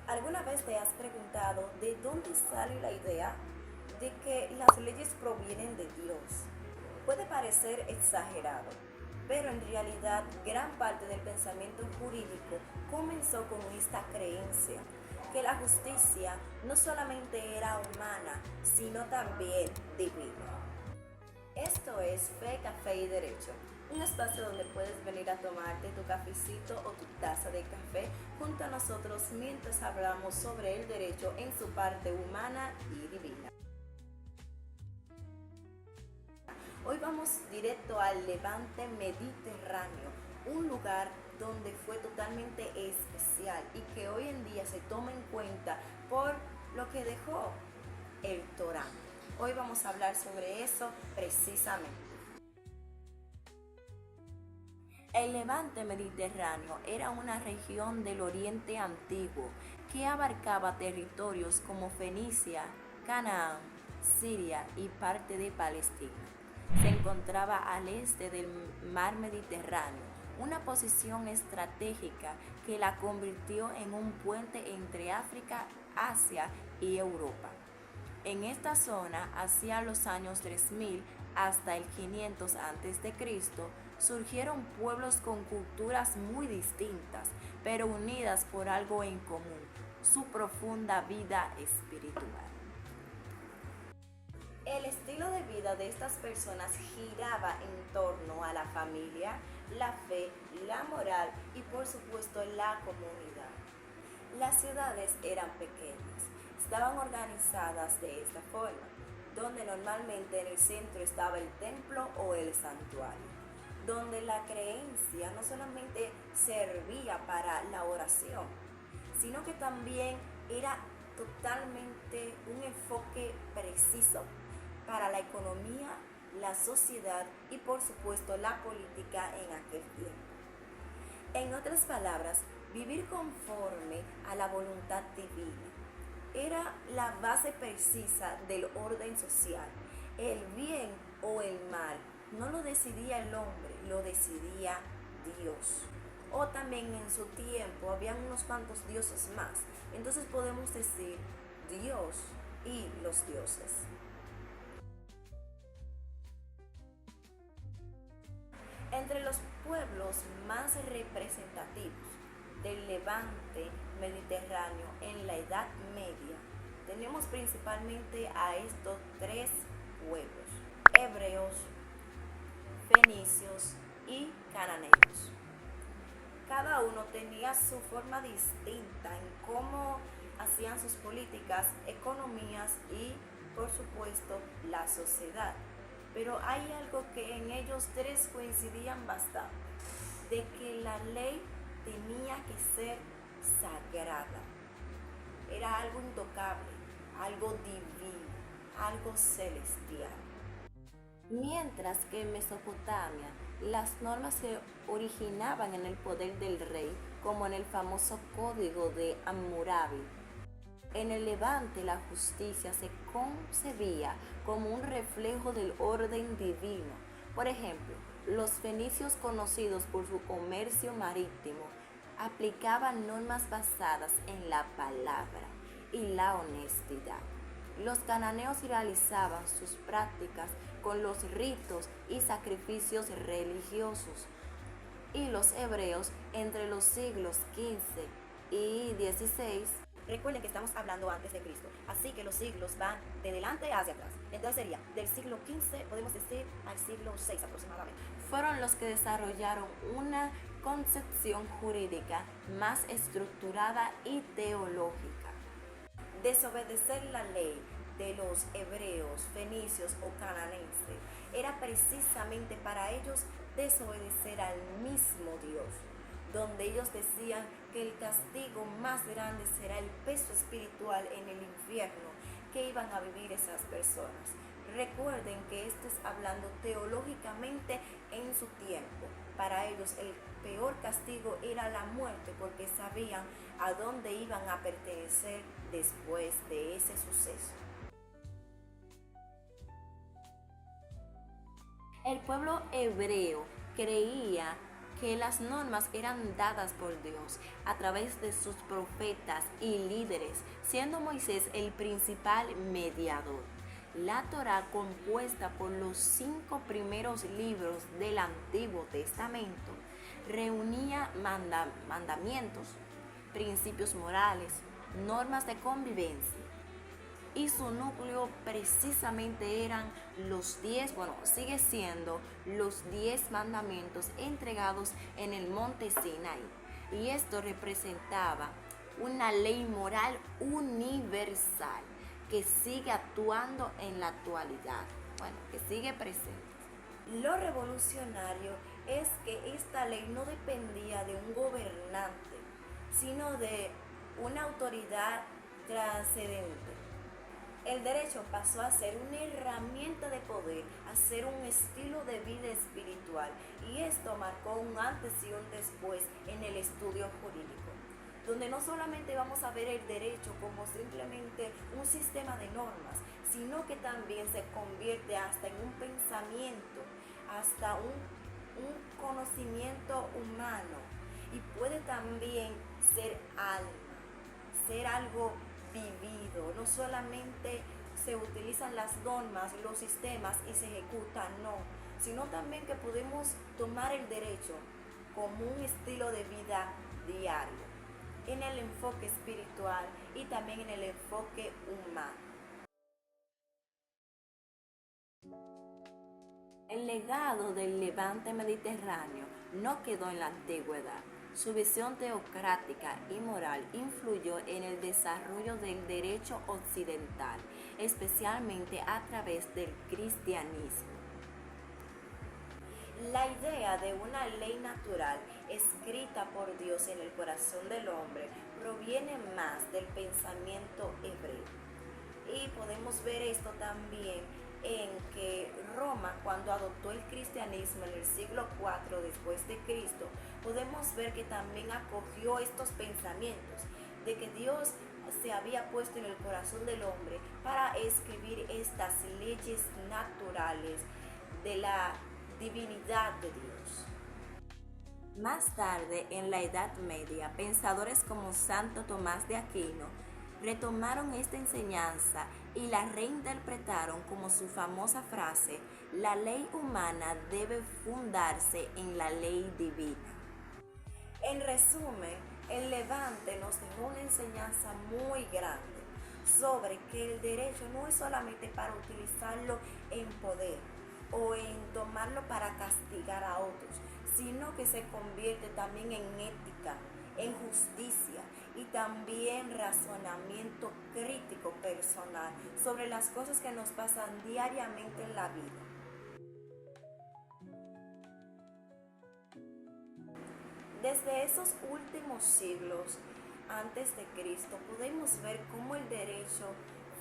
¿Alguna vez te has preguntado de dónde sale la idea de que las leyes provienen de Dios? Puede parecer exagerado, pero en realidad gran parte del pensamiento jurídico comenzó con esta creencia, que la justicia no solamente era humana, sino también divina. Esto es Fe, Café y Derecho, un espacio donde puedes venir a tomarte tu cafecito o tu taza de café junto a nosotros mientras hablamos sobre el derecho en su parte humana y divina. Hoy vamos directo al Levante Mediterráneo, un lugar donde fue totalmente especial y que hoy en día se toma en cuenta por lo que dejó el Torán. Hoy vamos a hablar sobre eso precisamente. El Levante Mediterráneo era una región del Oriente Antiguo que abarcaba territorios como Fenicia, Canaán, Siria y parte de Palestina. Se encontraba al este del mar Mediterráneo, una posición estratégica que la convirtió en un puente entre África, Asia y Europa. En esta zona, hacia los años 3000 hasta el 500 a.C., surgieron pueblos con culturas muy distintas, pero unidas por algo en común: su profunda vida espiritual. El estilo de vida de estas personas giraba en torno a la familia, la fe, la moral y por supuesto la comunidad. Las ciudades eran pequeñas, estaban organizadas de esta forma, donde normalmente en el centro estaba el templo o el santuario, donde la creencia no solamente servía para la oración, sino que también era totalmente un enfoque preciso para la economía, la sociedad y por supuesto la política en aquel tiempo. En otras palabras, vivir conforme a la voluntad divina era la base precisa del orden social. El bien o el mal no lo decidía el hombre, lo decidía Dios. O también en su tiempo habían unos cuantos dioses más. Entonces podemos decir Dios y los dioses. Entre los pueblos más representativos del Levante Mediterráneo en la Edad Media, tenemos principalmente a estos tres pueblos: hebreos, fenicios y cananeos. Cada uno tenía su forma distinta en cómo hacían sus políticas, economías y, por supuesto, la sociedad. Pero hay algo que en ellos tres coincidían bastante: de que la ley tenía que ser sagrada. Era algo intocable, algo divino, algo celestial. Mientras que en Mesopotamia las normas se originaban en el poder del rey, como en el famoso Código de Hammurabi. En el Levante la justicia se concebía como un reflejo del orden divino. Por ejemplo, los fenicios, conocidos por su comercio marítimo, aplicaban normas basadas en la palabra y la honestidad. Los cananeos realizaban sus prácticas con los ritos y sacrificios religiosos. Y los hebreos, entre los siglos XV y XVI, recuerden que estamos hablando antes de Cristo, así que los siglos van de delante hacia atrás. Entonces sería del siglo XV, podemos decir, al siglo VI aproximadamente. Fueron los que desarrollaron una concepción jurídica más estructurada y teológica. Desobedecer la ley de los hebreos, fenicios o cananenses era precisamente para ellos desobedecer al mismo Dios, donde ellos decían que el castigo más grande será el peso espiritual en el infierno que iban a vivir esas personas. Recuerden que esto es hablando teológicamente en su tiempo. Para ellos el peor castigo era la muerte, porque sabían a dónde iban a pertenecer después de ese suceso. El pueblo hebreo creía que las normas eran dadas por Dios a través de sus profetas y líderes, siendo Moisés el principal mediador. La Torá, compuesta por los 5 primeros libros del Antiguo Testamento, reunía mandamientos, principios morales, normas de convivencia, y su núcleo precisamente eran los 10, sigue siendo los 10 mandamientos entregados en el monte Sinaí. Y esto representaba una ley moral universal que sigue actuando en la actualidad, que sigue presente. Lo revolucionario es que esta ley no dependía de un gobernante, sino de una autoridad trascendente. El derecho pasó a ser una herramienta de poder, a ser un estilo de vida espiritual, y esto marcó un antes y un después en el estudio jurídico, donde no solamente vamos a ver el derecho como simplemente un sistema de normas, sino que también se convierte hasta en un pensamiento, hasta un conocimiento humano, y puede también ser alma, ser algo vivido. No solamente se utilizan las normas, los sistemas y se ejecutan, no, sino también que podemos tomar el derecho como un estilo de vida diario, en el enfoque espiritual y también en el enfoque humano. El legado del levante mediterráneo no quedó en la antigüedad. Su visión teocrática y moral influyó en el desarrollo del derecho occidental, especialmente a través del cristianismo. La idea de una ley natural escrita por Dios en el corazón del hombre proviene más del pensamiento hebreo. Y podemos ver esto también en que Roma, cuando adoptó el cristianismo en el siglo IV después de Cristo, podemos ver que también acogió estos pensamientos de que Dios se había puesto en el corazón del hombre para escribir estas leyes naturales de la divinidad de Dios. Más tarde, en la Edad Media, pensadores como Santo Tomás de Aquino retomaron esta enseñanza y la reinterpretaron como su famosa frase: la ley humana debe fundarse en la ley divina. En resumen, el Levante nos dejó una enseñanza muy grande sobre que el derecho no es solamente para utilizarlo en poder o en tomarlo para castigar a otros, sino que se convierte también en ética, en justicia y también razonamiento crítico personal sobre las cosas que nos pasan diariamente en la vida. Desde esos últimos siglos antes de Cristo podemos ver cómo el derecho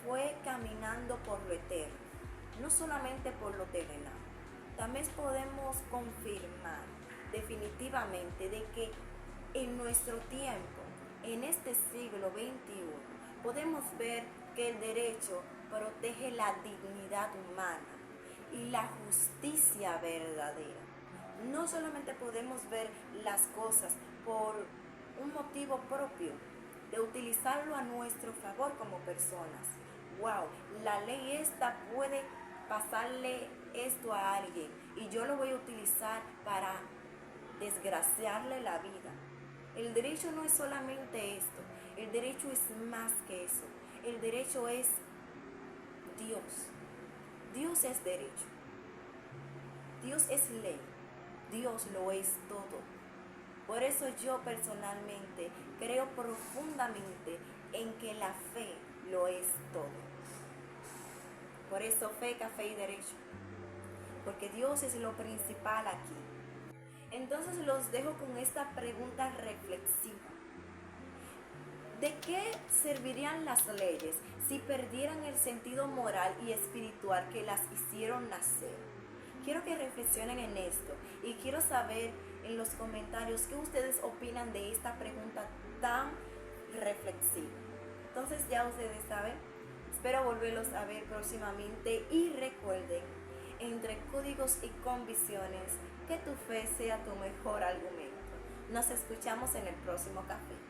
fue caminando por lo eterno, no solamente por lo terrenal. También podemos confirmar definitivamente de que en nuestro tiempo, en este siglo XXI, podemos ver que el derecho protege la dignidad humana y la justicia verdadera. No solamente podemos ver las cosas por un motivo propio, de utilizarlo a nuestro favor como personas. Wow, la ley esta puede pasarle esto a alguien y yo lo voy a utilizar para desgraciarle la vida. El derecho no es solamente esto, el derecho es más que eso. El derecho es Dios. Dios es derecho. Dios es ley. Dios lo es todo. Por eso yo personalmente creo profundamente en que la fe lo es todo. Por eso fe, café y derecho. Porque Dios es lo principal aquí. Entonces los dejo con esta pregunta reflexiva. ¿De qué servirían las leyes si perdieran el sentido moral y espiritual que las hicieron nacer? Quiero que reflexionen en esto y quiero saber en los comentarios qué ustedes opinan de esta pregunta tan reflexiva. Entonces ya ustedes saben, espero volverlos a ver próximamente y recuerden, entre códigos y convicciones que tu fe sea tu mejor argumento. Nos escuchamos en el próximo café.